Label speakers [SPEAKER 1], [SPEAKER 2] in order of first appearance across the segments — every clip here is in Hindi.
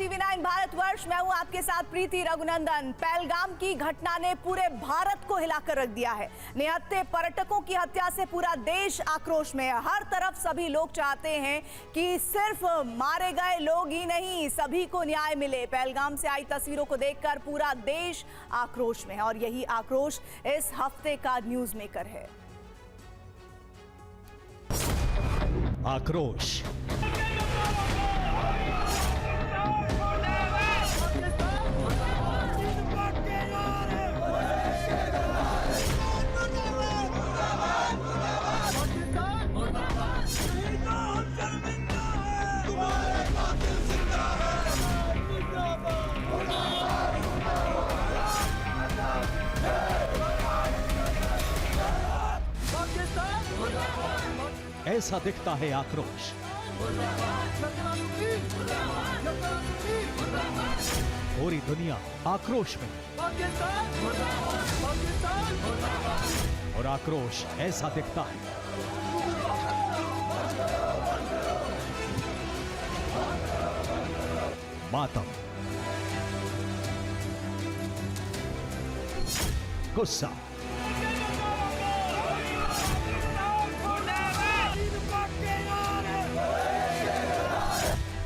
[SPEAKER 1] टीवी 9 भारतवर्ष, मैं हूं आपके साथ प्रीति रघुनंदन। पहलगाम की घटना ने पूरे भारत को हिलाकर रख दिया है। निहत्थे पर्यटकों की हत्या से पूरा देश आक्रोश में है। हर तरफ सभी लोग चाहते हैं कि सिर्फ मारे गए लोग ही नहीं, सभी को न्याय मिले। पहलगाम से आई तस्वीरों को देखकर पूरा देश आक्रोश में है और यही आक्रोश इस हफ्ते का न्यूज मेकर है।
[SPEAKER 2] आक्रोश, ऐसा दिखता है आक्रोश। पूरी दुनिया आक्रोश में और आक्रोश ऐसा दिखता है। मातम, गुस्सा,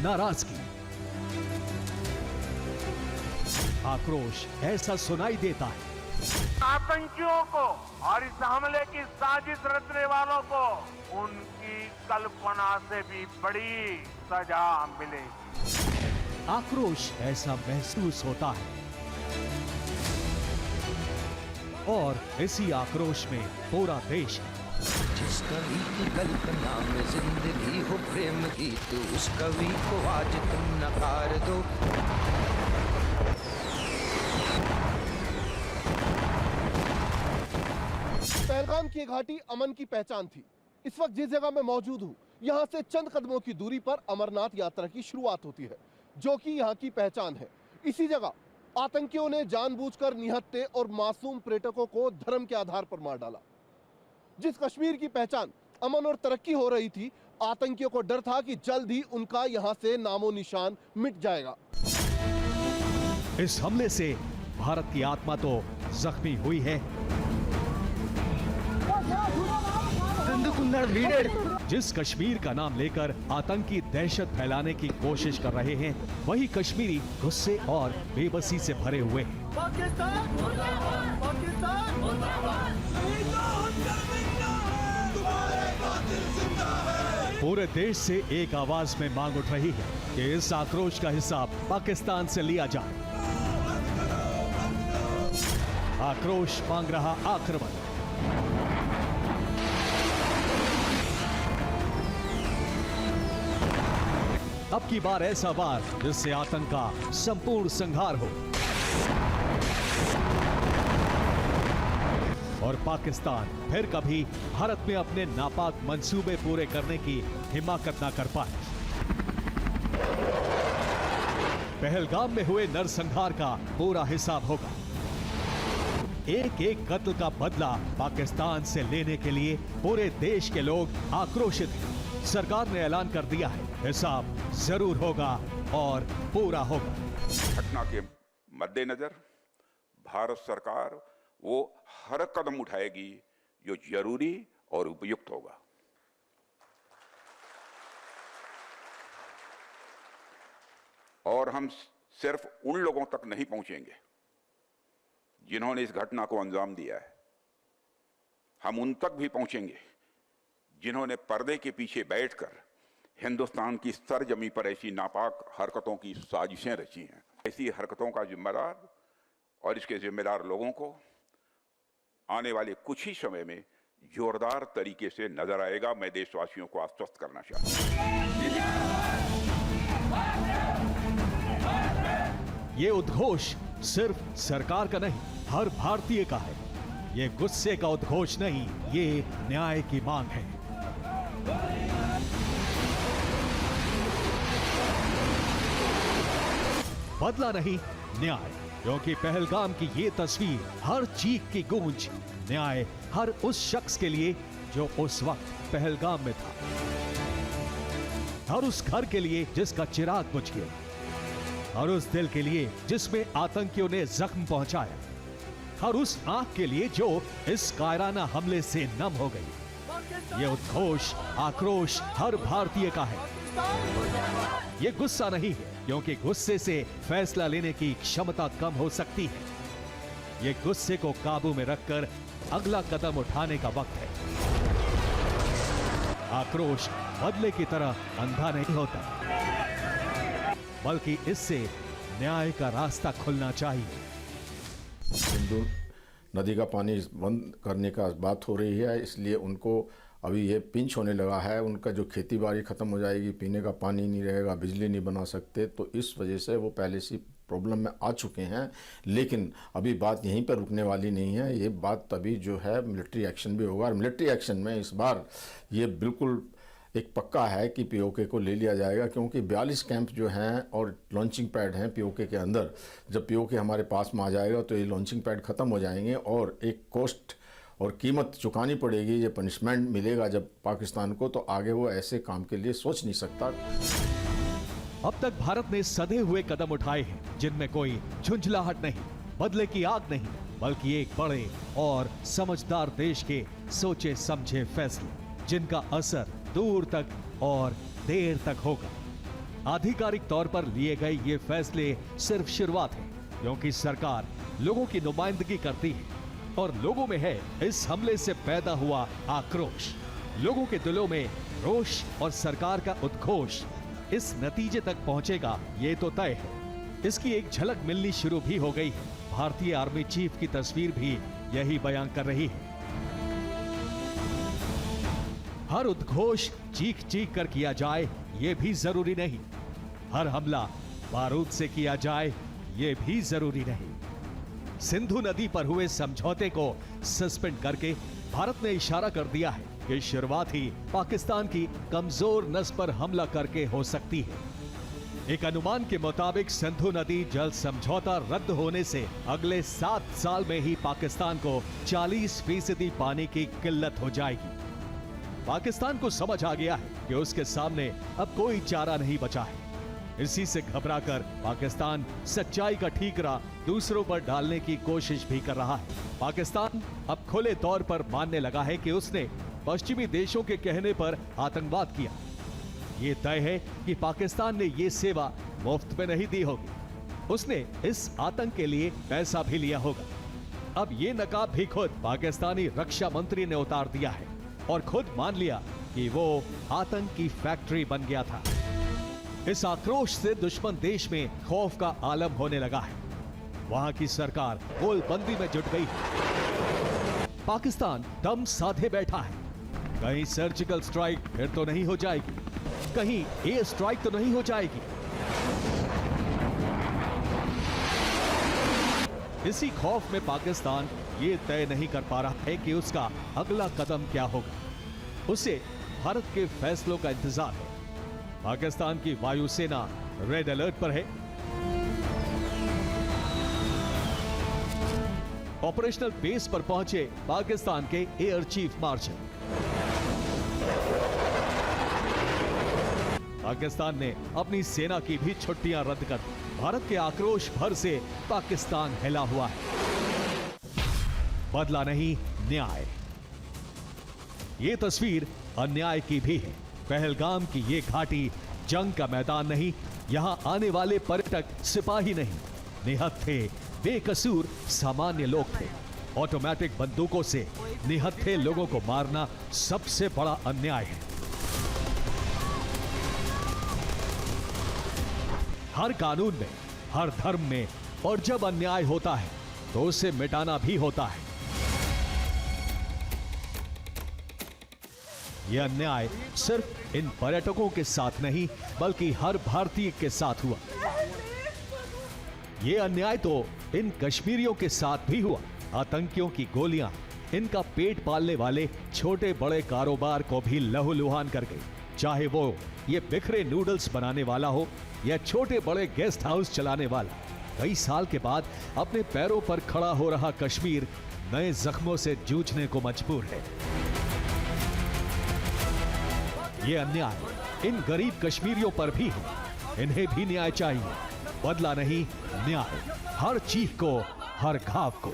[SPEAKER 2] नाराजगी, आक्रोश ऐसा सुनाई देता है।
[SPEAKER 3] आतंकियों को और इस हमले की साजिश रचने वालों को उनकी कल्पना से भी बड़ी सजा मिलेगी।
[SPEAKER 2] आक्रोश ऐसा महसूस होता है और इसी आक्रोश में पूरा देश है।
[SPEAKER 4] जिस कवि की कल्पना में जिंदगी हो प्रेम की, तो उस कवि को आज तुम नकार दो।
[SPEAKER 5] पहलगाम की घाटी अमन की पहचान थी। इस वक्त जिस जगह मैं मौजूद हूँ, यहाँ से चंद कदमों की दूरी पर अमरनाथ यात्रा की शुरुआत होती है, जो कि यहाँ की पहचान है। इसी जगह आतंकियों ने जानबूझकर निहत्थे और मासूम पर्यटकों को धर्म के आधार पर मार डाला। जिस कश्मीर की पहचान अमन और तरक्की हो रही थी, आतंकियों को डर था कि जल्द ही उनका यहाँ से नामो निशान मिट जाएगा।
[SPEAKER 2] इस हमले से भारत की आत्मा तो जख्मी हुई है। जिस कश्मीर का नाम लेकर आतंकी दहशत फैलाने की कोशिश कर रहे हैं, वही कश्मीरी गुस्से और बेबसी से भरे हुए हैं। पूरे देश से एक आवाज में मांग उठ रही है कि इस आक्रोश का हिसाब पाकिस्तान से लिया जाए। आक्रोश मांग रहा आक्रमण। अब की बार ऐसा वार जिससे आतंक का संपूर्ण संहार हो और पाकिस्तान फिर कभी भारत में अपने नापाक मंसूबे पूरे करने की हिम्मत न कर पाए। पहलगाम में हुए नरसंहार का पूरा हिसाब होगा। एक एक कत्ल का बदला पाकिस्तान से लेने के लिए पूरे देश के लोग आक्रोशित हैं। सरकार ने ऐलान कर दिया है, हिसाब जरूर होगा और पूरा होगा।
[SPEAKER 6] घटना के मद्देनजर भारत सरकार वो हर कदम उठाएगी जो जरूरी और उपयुक्त होगा। और हम सिर्फ उन लोगों तक नहीं पहुंचेंगे जिन्होंने इस घटना को अंजाम दिया है। हम उन तक भी पहुंचेंगे जिन्होंने पर्दे के पीछे बैठकर हिंदुस्तान की सरजमी पर ऐसी नापाक हरकतों की साजिशें रची हैं। ऐसी हरकतों का जिम्मेदार और इसके जिम्मेदार लोगों को आने वाले कुछ ही समय में जोरदार तरीके से नजर आएगा। मैं देशवासियों को आश्वस्त करना चाहता हूं।
[SPEAKER 2] ये उद्घोष सिर्फ सरकार का नहीं, हर भारतीय का है। ये गुस्से का उद्घोष नहीं, ये न्याय की मांग है। बदला नहीं, न्याय। क्योंकि पहलगाम की ये तस्वीर हर चीख की गूंज, न्याय हर उस शख्स के लिए जो उस वक्त पहलगाम में था, हर उस घर के लिए जिसका चिराग बुझ गया, और उस दिल के लिए जिसमें आतंकियों ने जख्म पहुंचाया, और उस आंख के लिए जो इस कायराना हमले से नम हो गई। ये उद्घोष, आक्रोश हर भारतीय का है। ये गुस्सा नहीं है, क्योंकि गुस्से से फैसला लेने की क्षमता कम हो सकती है। ये गुस्से को काबू में रखकर अगला कदम उठाने का वक्त है। आक्रोश बदले की तरह अंधा नहीं होता, बल्कि इससे न्याय का रास्ता खुलना चाहिए।
[SPEAKER 7] सिंधु नदी का पानी बंद करने का बात हो रही है, इसलिए उनको अभी ये पिंच होने लगा है। उनका जो खेती बाड़ी ख़त्म हो जाएगी, पीने का पानी नहीं रहेगा, बिजली नहीं बना सकते, तो इस वजह से वो पहले से प्रॉब्लम में आ चुके हैं। लेकिन अभी बात यहीं पर रुकने वाली नहीं है। ये बात तभी जो है मिलिट्री एक्शन भी होगा, और मिलिट्री एक्शन में इस बार ये बिल्कुल एक पक्का है कि पीओके को ले लिया जाएगा, क्योंकि 42 कैंप जो हैं और लॉन्चिंग पैड हैं पीओके के अंदर। जब पीओके हमारे पास में आ जाएगा तो ये लॉन्चिंग पैड ख़त्म हो जाएंगे और एक कॉस्ट और कीमत चुकानी पड़ेगी, ये पनिशमेंट मिलेगा जब पाकिस्तान को, तो आगे वो ऐसे काम के लिए सोच नहीं सकता।
[SPEAKER 2] अब तक भारत ने सधे हुए कदम उठाए हैं, जिनमें कोई झुंझलाहट नहीं, बदले की आग नहीं, बल्कि एक बड़े और समझदार देश के सोचे समझे फैसले, जिनका असर दूर तक और देर तक होगा। आधिकारिक तौर पर लिए गए ये फैसले सिर्फ शुरुआत है, क्योंकि सरकार लोगों की नुमाइंदगी करती है और लोगों में है इस हमले से पैदा हुआ आक्रोश। लोगों के दिलों में रोष और सरकार का उद्घोष इस नतीजे तक पहुंचेगा, ये तो तय है। इसकी एक झलक मिलनी शुरू भी हो गई है। भारतीय आर्मी चीफ की तस्वीर भी यही बयान कर रही है। हर उद्घोष चीख चीख कर किया जाए, ये भी जरूरी नहीं। हर हमला बारूद से किया जाए, ये भी जरूरी नहीं। सिंधु नदी पर हुए समझौते को सस्पेंड करके भारत ने इशारा कर दिया है कि शुरुआत ही पाकिस्तान की कमजोर नस पर हमला करके हो सकती है। एक अनुमान के मुताबिक सिंधु नदी जल समझौता रद्द होने से अगले 7 साल में ही पाकिस्तान को 40% पानी की किल्लत हो जाएगी। पाकिस्तान को समझ आ गया है कि उसके सामने अब कोई चारा नहीं बचा है। इसी से घबराकर पाकिस्तान सच्चाई का ठीकरा दूसरों पर डालने की कोशिश भी कर रहा है। पाकिस्तान अब खुले तौर पर मानने लगा है कि उसने पश्चिमी देशों के कहने पर आतंकवाद किया। ये तय है कि पाकिस्तान ने ये सेवा मुफ्त में नहीं दी होगी, उसने इस आतंक के लिए पैसा भी लिया होगा। अब ये नकाब भी खुद पाकिस्तानी रक्षा मंत्री ने उतार दिया है और खुद मान लिया कि वो आतंक की फैक्ट्री बन गया था। इस आक्रोश से दुश्मन देश में खौफ का आलम होने लगा है। वहां की सरकार गोलबंदी में जुट गई है। पाकिस्तान दम साधे बैठा है। कहीं सर्जिकल स्ट्राइक फिर तो नहीं हो जाएगी, कहीं एयर स्ट्राइक तो नहीं हो जाएगी। इसी खौफ में पाकिस्तान ये तय नहीं कर पा रहा है कि उसका अगला कदम क्या होगा। उसे भारत के फैसलों का इंतजार है। पाकिस्तान की वायुसेना रेड अलर्ट पर है। ऑपरेशनल बेस पर पहुंचे पाकिस्तान के एयर चीफ मार्शल। पाकिस्तान ने अपनी सेना की भी छुट्टियां रद्द कर दी। भारत के आक्रोश भर से पाकिस्तान हिला हुआ है। बदला नहीं, न्याय। ये तस्वीर अन्याय की भी है। पहलगाम की ये घाटी जंग का मैदान नहीं, यहां आने वाले पर्यटक सिपाही नहीं, निहत्थे बेकसूर सामान्य लोग थे। ऑटोमेटिक बंदूकों से निहत्थे लोगों को मारना सबसे बड़ा अन्याय है। हर कानून में, हर धर्म में, और जब अन्याय होता है तो उसे मिटाना भी होता है। यह अन्याय सिर्फ इन पर्यटकों के साथ नहीं, बल्कि हर भारतीय के साथ हुआ। यह अन्याय तो इन कश्मीरियों के साथ भी हुआ। आतंकियों की गोलियां इनका पेट पालने वाले छोटे बड़े कारोबार को भी लहूलुहान कर गई। चाहे वो ये बिखरे नूडल्स बनाने वाला हो या छोटे बड़े गेस्ट हाउस चलाने वाला। कई साल के बाद अपने पैरों पर खड़ा हो रहा कश्मीर नए जख्मों से जूझने को मजबूर है। ये अन्याय इन गरीब कश्मीरियों पर भी है। इन्हें भी न्याय चाहिए। बदला नहीं, न्याय। हर चीख को, हर घाव को।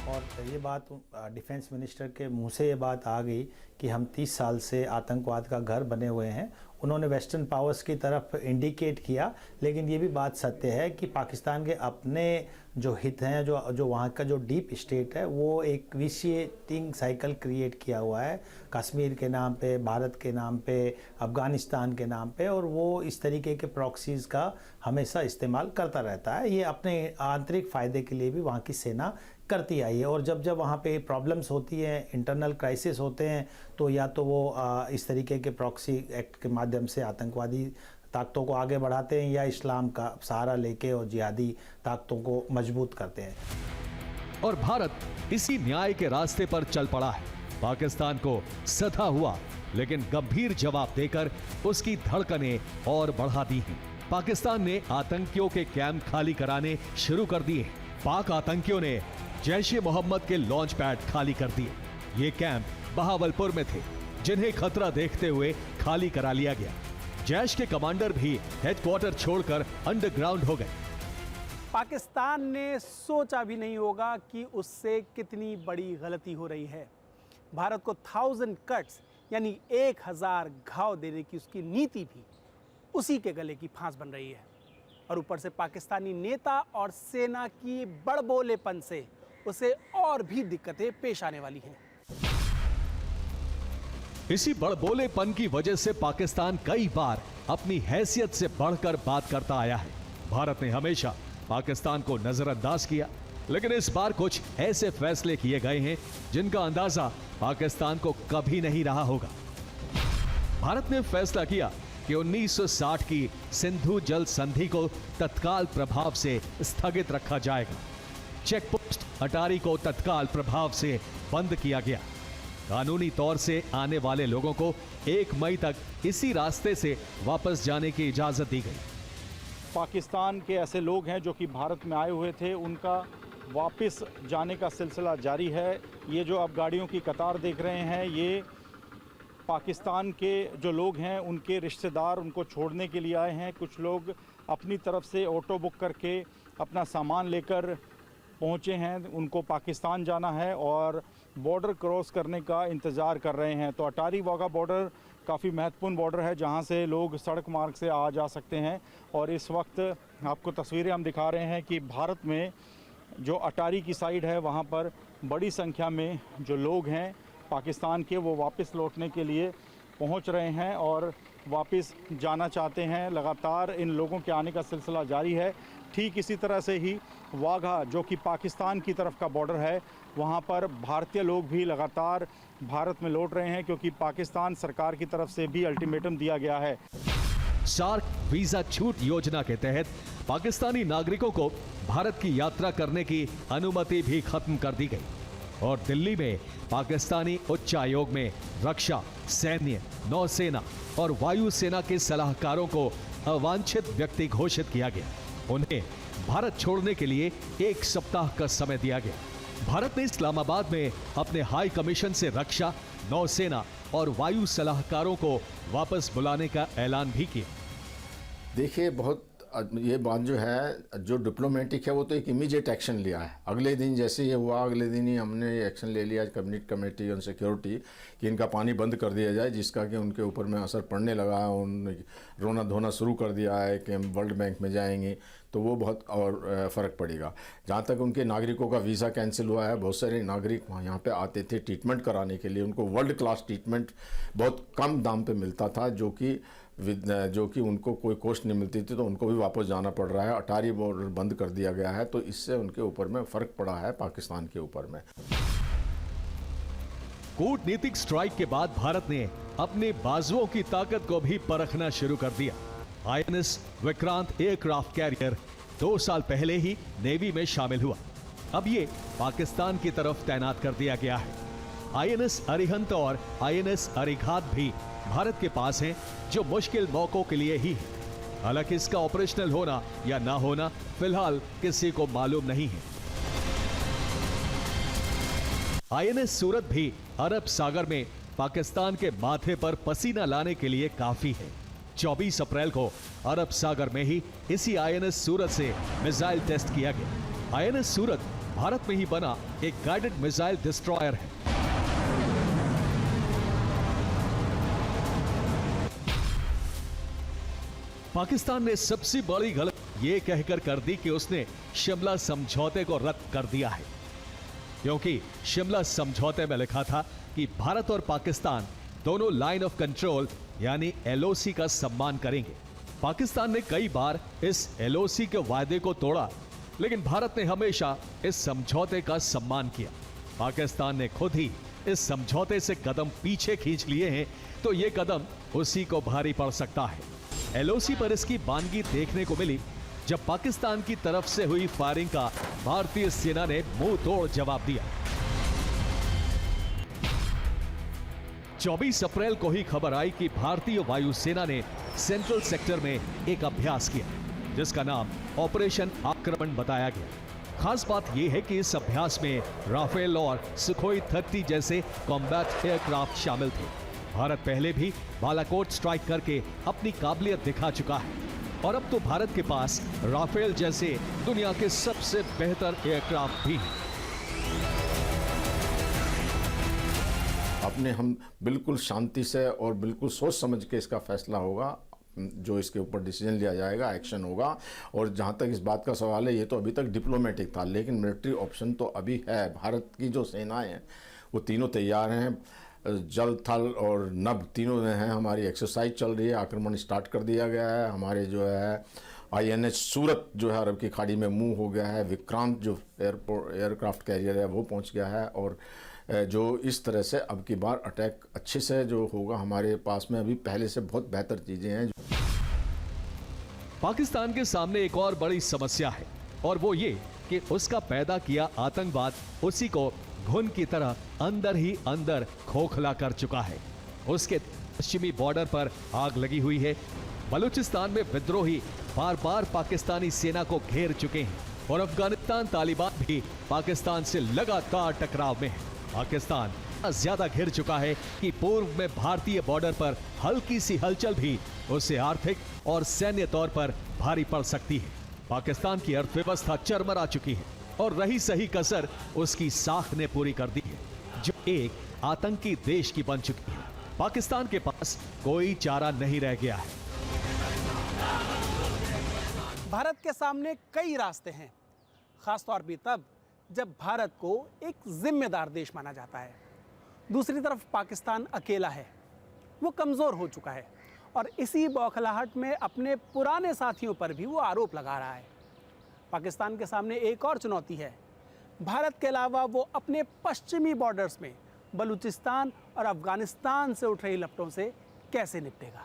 [SPEAKER 8] और ये बात डिफेंस मिनिस्टर के मुंह से ये बात आ गई कि हम 30 साल से आतंकवाद का घर बने हुए हैं। उन्होंने वेस्टर्न पावर्स की तरफ इंडिकेट किया, लेकिन ये भी बात सत्य है कि पाकिस्तान के अपने जो हित हैं, जो वहाँ का जो डीप स्टेट है, वो एक विशिएटिंग साइकिल क्रिएट किया हुआ है कश्मीर के नाम पे, भारत के नाम पे, अफगानिस्तान के नाम पे, और वो इस तरीके के प्रॉक्सीज का हमेशा इस्तेमाल करता रहता है। ये अपने आंतरिक फ़ायदे के लिए भी वहाँ की सेना करती आई है, और जब जब वहाँ पे प्रॉब्लम्स होती हैं, इंटरनल क्राइसिस होते हैं, तो या तो वो इस तरीके के प्रॉक्सी एक्ट के माध्यम से आतंकवादी ताकतों को आगे बढ़ाते हैं, या इस्लाम का सहारा लेके और जिहादी ताकतों को मजबूत करते हैं।
[SPEAKER 2] और भारत इसी न्याय के रास्ते पर चल पड़ा है। पाकिस्तान को सधा हुआ लेकिन गंभीर जवाब देकर उसकी धड़कनें और बढ़ा दी हैं। पाकिस्तान ने आतंकियों के कैंप खाली कराने शुरू कर दिए। पाक आतंकियों ने जैश-ए मोहम्मद के लॉन्च पैड खाली कर दिए। ये कैंप बहावलपुर में थे, जिन्हें खतरा देखते हुए खाली करा लिया गया। जैश के कमांडर भी हेडक्वार्टर छोड़कर अंडरग्राउंड हो गए।
[SPEAKER 9] पाकिस्तान ने सोचा भी नहीं होगा कि उससे कितनी बड़ी गलती हो रही है। भारत को 1000 कट्स यानी 1000 घाव देने की उसकी नीति भी उसी के गले की फांस बन रही है, और ऊपर से पाकिस्तानी नेता और सेना की बड़बोलेपन से उसे और भी दिक्कतें पेश आने वाली हैं।
[SPEAKER 2] इसी बड़बोलेपन की वजह से पाकिस्तान कई बार अपनी हैसियत से बढ़कर बात करता आया है। भारत ने हमेशा पाकिस्तान को नजरअंदाज किया, लेकिन इस बार कुछ ऐसे फैसले किए गए हैं जिनका अंदाजा पाकिस्तान को कभी नहीं रहा होगा। भारत ने फैसला किया कि 1960 की सिंधु जल संधि को तत्काल प्रभाव से स्थगित रखा जाएगा। चेकपोस्ट अटारी को तत्काल प्रभाव से बंद किया गया। कानूनी तौर से आने वाले लोगों को 1 मई तक इसी रास्ते से वापस जाने की इजाजत दी गई।
[SPEAKER 10] पाकिस्तान के ऐसे लोग हैं जो कि भारत में आए हुए थे, उनका वापस जाने का सिलसिला जारी है। ये जो आप गाड़ियों की कतार देख रहे हैं, ये पाकिस्तान के जो लोग हैं उनके रिश्तेदार उनको छोड़ने के लिए आए हैं। कुछ लोग अपनी तरफ से ऑटो बुक करके अपना सामान लेकर पहुंचे हैं, उनको पाकिस्तान जाना है और बॉर्डर क्रॉस करने का इंतज़ार कर रहे हैं। तो अटारी वाघा बॉर्डर काफ़ी महत्वपूर्ण बॉर्डर है जहां से लोग सड़क मार्ग से आ जा सकते हैं। और इस वक्त आपको तस्वीरें हम दिखा रहे हैं कि भारत में जो अटारी की साइड है वहां पर बड़ी संख्या में जो लोग हैं पाकिस्तान के, वो वापस लौटने के लिए पहुंच रहे हैं और वापस जाना चाहते हैं। लगातार इन लोगों के आने का सिलसिला जारी है। ठीक इसी तरह से ही वाघा जो कि पाकिस्तान की तरफ का बॉर्डर है, वहां पर भारतीय लोग भी लगातार भारत में लौट रहे हैं, क्योंकि पाकिस्तान सरकार की तरफ से भी अल्टीमेटम दिया गया है।
[SPEAKER 2] सार्क वीजा छूट योजना के तहत पाकिस्तानी नागरिकों को भारत की यात्रा करने की अनुमति भी खत्म कर दी गई और दिल्ली में पाकिस्तानी उच्चायोग में रक्षा, सैन्य, नौसेना और वायुसेना के सलाहकारों को अवांछित व्यक्ति घोषित किया गया। उन्हें भारत छोड़ने के लिए 1 सप्ताह का समय दिया गया। भारत ने इस्लामाबाद में अपने हाई कमीशन से रक्षा, नौसेना और वायु सलाहकारों को वापस बुलाने का ऐलान भी किया।
[SPEAKER 7] देखिए, बहुत ये बात जो है, जो डिप्लोमेटिक है, वो तो एक इमीडिएट एक्शन लिया है। अगले दिन जैसे ये हुआ, अगले दिन ही हमने एक्शन ले लिया कैबिनेट कमेटी ऑन सिक्योरिटी कि इनका पानी बंद कर दिया जाए, जिसका कि उनके ऊपर में असर पड़ने लगा है। उन्होंने रोना धोना शुरू कर दिया है कि हम वर्ल्ड बैंक में जाएंगे, तो वो बहुत और फ़र्क पड़ेगा। जहाँ तक उनके नागरिकों का वीज़ा कैंसिल हुआ है, बहुत सारे नागरिक यहाँ पे आते थे ट्रीटमेंट कराने के लिए। उनको वर्ल्ड क्लास ट्रीटमेंट बहुत कम दाम पे मिलता था, जो कि उनको कोई कॉस्ट नहीं मिलती थी, तो उनको भी वापस जाना पड़ रहा है। अटारी बॉर्डर बंद कर दिया गया है, तो इससे उनके ऊपर में फ़र्क पड़ा है पाकिस्तान के ऊपर में।
[SPEAKER 2] कूटनीतिक स्ट्राइक के बाद भारत ने अपने बाजुओं की ताकत को भी परखना शुरू कर दिया। INS विक्रांत एयरक्राफ्ट कैरियर 2 साल पहले ही नेवी में शामिल हुआ। अब ये पाकिस्तान की तरफ तैनात कर दिया गया है। INS अरिहंत और INS अरिघात भी भारत के पास हैं, जो मुश्किल मौकों के लिए ही है। हालांकि इसका ऑपरेशनल होना या ना होना फिलहाल किसी को मालूम नहीं है। INS सूरत भी अरब सागर में पाकिस्तान के माथे पर पसीना लाने के लिए काफी है। 24 अप्रैल को अरब सागर में ही इसी आईएनएस सूरत से मिसाइल टेस्ट किया गया। आईएनएस सूरत भारत में ही बना एक गाइडेड मिसाइल डिस्ट्रॉयर है। पाकिस्तान ने सबसे बड़ी गलती ये कहकर कर दी कि उसने शिमला समझौते को रद्द कर दिया है, क्योंकि शिमला समझौते में लिखा था कि भारत और पाकिस्तान दोनों लाइन ऑफ कंट्रोल यानी एलओसी का सम्मान करेंगे। पाकिस्तान ने कई बार इस एलओसी के वायदे को तोड़ा, लेकिन भारत ने हमेशा इस समझौते का सम्मान किया। पाकिस्तान ने खुद ही इस समझौते से कदम पीछे खींच लिए हैं, तो ये कदम उसी को भारी पड़ सकता है। एलओसी पर इसकी बानगी देखने को मिली जब पाकिस्तान की तरफ से हुई फायरिंग का भारतीय सेना ने मुंह तोड़ जवाब दिया। 24 अप्रैल को ही खबर आई कि भारतीय वायुसेना ने सेंट्रल सेक्टर में एक अभ्यास किया, जिसका नाम ऑपरेशन आक्रमण बताया गया। खास बात यह है कि इस अभ्यास में राफेल और सुखोई 30 जैसे कॉम्बैट एयरक्राफ्ट शामिल थे। भारत पहले भी बालाकोट स्ट्राइक करके अपनी काबिलियत दिखा चुका है और अब तो भारत के पास राफेल जैसे दुनिया के सबसे बेहतर एयरक्राफ्ट भी हैं।
[SPEAKER 7] अपने हम बिल्कुल शांति से और बिल्कुल सोच समझ के इसका फैसला होगा, जो इसके ऊपर डिसीजन लिया जाएगा, एक्शन होगा। और जहाँ तक इस बात का सवाल है, ये तो अभी तक डिप्लोमेटिक था, लेकिन मिलिट्री ऑप्शन तो अभी है। भारत की जो सेनाएं हैं वो तीनों तैयार हैं, जल, थल और नभ तीनों में हैं। हमारी एक्सरसाइज चल रही है, आक्रमण स्टार्ट कर दिया गया है। हमारे जो है आईएनएस सूरत जो है अरब की खाड़ी में मूव हो गया है। विक्रांत जो एयरक्राफ्ट कैरियर है वो पहुंच गया है। और जो इस तरह से अब की बार अटैक अच्छे से जो होगा, हमारे पास में अभी पहले से बहुत बेहतर चीज़ें हैं।
[SPEAKER 2] पाकिस्तान के सामने एक और बड़ी समस्या है, और वो ये कि उसका पैदा किया आतंकवाद उसी को घुन की तरह अंदर ही अंदर खोखला कर चुका है। उसके पश्चिमी बॉर्डर पर आग लगी हुई है। बलूचिस्तान में विद्रोही बार बार पाकिस्तानी सेना को घेर चुके हैं और अफगानिस्तान तालिबान भी पाकिस्तान से लगातार टकराव में है। पाकिस्तान ज्यादा घिर चुका है कि पूर्व में भारतीय बॉर्डर पर हल्की सी हलचल भी उसे आर्थिक और सैन्य तौर पर भारी पड़ सकती है। पाकिस्तान की अर्थव्यवस्था चरमरा चुकी है और रही सही कसर उसकी साख ने पूरी कर दी है, जो एक आतंकी देश की बन चुकी है। पाकिस्तान के पास कोई चारा नहीं रह गया है।
[SPEAKER 9] भारत के सामने कई रास्ते हैं, खासतौर पर तब जब भारत को एक जिम्मेदार देश माना जाता है। दूसरी तरफ पाकिस्तान अकेला है, वो कमज़ोर हो चुका है और इसी बौखलाहट में अपने पुराने साथियों पर भी वो आरोप लगा रहा है। पाकिस्तान के सामने एक और चुनौती है। भारत के अलावा वो अपने पश्चिमी बॉर्डर्स में बलूचिस्तान और अफगानिस्तान से उठ रही लपटों से कैसे निपटेगा।